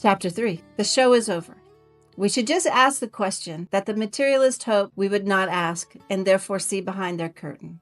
Chapter 3. The show is over. We should just ask the question that the materialists hope we would not ask and therefore see behind their curtain.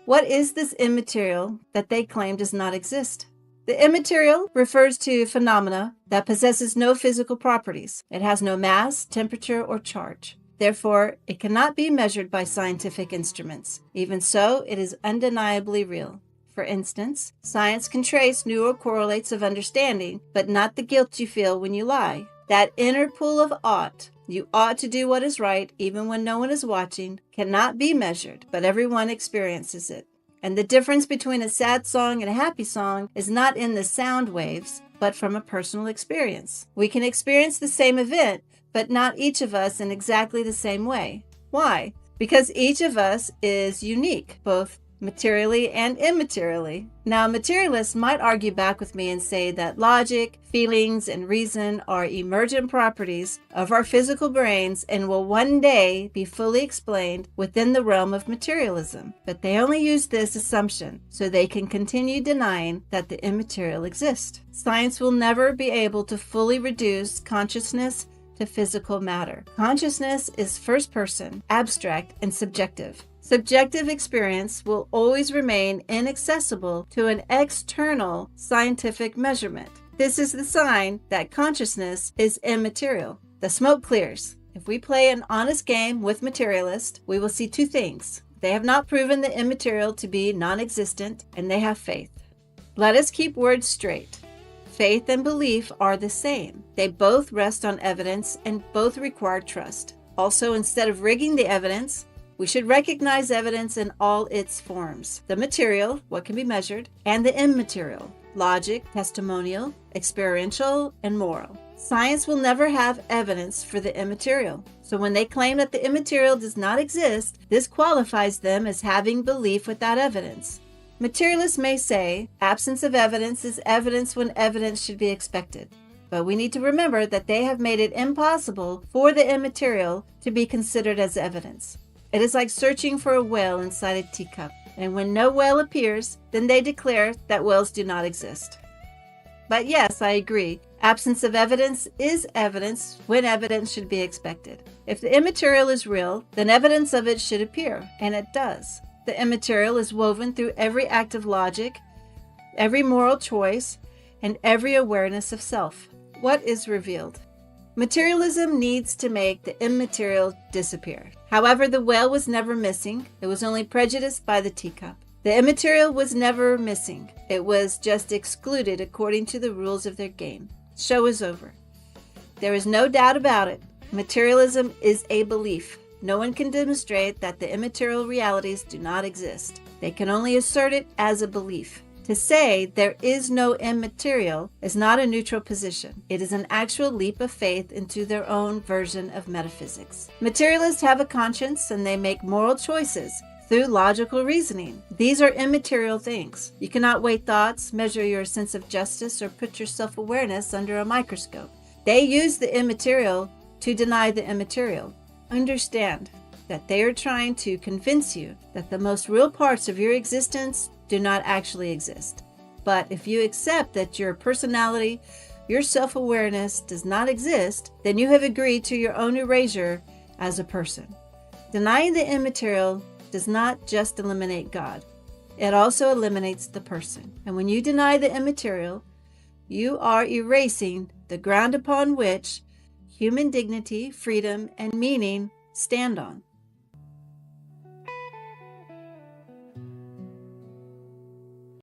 What is this immaterial that they claim does not exist? The immaterial refers to phenomena that possesses no physical properties. It has no mass, temperature, or charge. Therefore, it cannot be measured by scientific instruments. Even so, it is undeniably real. For instance, science can trace neural correlates of understanding, but not the guilt you feel when you lie. That inner pull of ought, you ought to do what is right even when no one is watching, cannot be measured, but everyone experiences it. And the difference between a sad song and a happy song is not in the sound waves, but from a personal experience. We can experience the same event, but not each of us in exactly the same way. Why? Because each of us is unique, both materially and immaterially. Now, materialists might argue back with me and say that logic, feelings, and reason are emergent properties of our physical brains and will one day be fully explained within the realm of materialism. But they only use this assumption so they can continue denying that the immaterial exists. Science will never be able to fully reduce consciousness to physical matter. Consciousness is first person, abstract, and subjective. Subjective experience will always remain inaccessible to an external scientific measurement. This is the sign that consciousness is immaterial. The smoke clears. If we play an honest game with materialists, we will see two things. They have not proven the immaterial to be non-existent, and they have faith. Let us keep words straight. Faith and belief are the same. They both rest on evidence and both require trust. Also, instead of rigging the evidence, we should recognize evidence in all its forms. The material, what can be measured, and the immaterial, logic, testimonial, experiential, and moral. Science will never have evidence for the immaterial. So when they claim that the immaterial does not exist, this qualifies them as having belief without evidence. Materialists may say, absence of evidence is evidence when evidence should be expected. But we need to remember that they have made it impossible for the immaterial to be considered as evidence. It is like searching for a whale inside a teacup, and when no whale appears, then they declare that whales do not exist. But yes, I agree, absence of evidence is evidence when evidence should be expected. If the immaterial is real, then evidence of it should appear, and it does. The immaterial is woven through every act of logic, every moral choice, and every awareness of self. What is revealed? Materialism needs to make the immaterial disappear. However, the whale was never missing. It was only prejudiced by the teacup. The immaterial was never missing. It was just excluded according to the rules of their game. Show is over. There is no doubt about it. Materialism is a belief. No one can demonstrate that the immaterial realities do not exist. They can only assert it as a belief. To say there is no immaterial is not a neutral position. It is an actual leap of faith into their own version of metaphysics. Materialists have a conscience and they make moral choices through logical reasoning. These are immaterial things. You cannot weigh thoughts, measure your sense of justice, or put your self-awareness under a microscope. They use the immaterial to deny the immaterial. Understand that they are trying to convince you that the most real parts of your existence do not actually exist. But if you accept that your personality, your self-awareness does not exist, then you have agreed to your own erasure as a person. Denying the immaterial does not just eliminate God. It also eliminates the person. And when you deny the immaterial, you are erasing the ground upon which human dignity, freedom, and meaning stand on.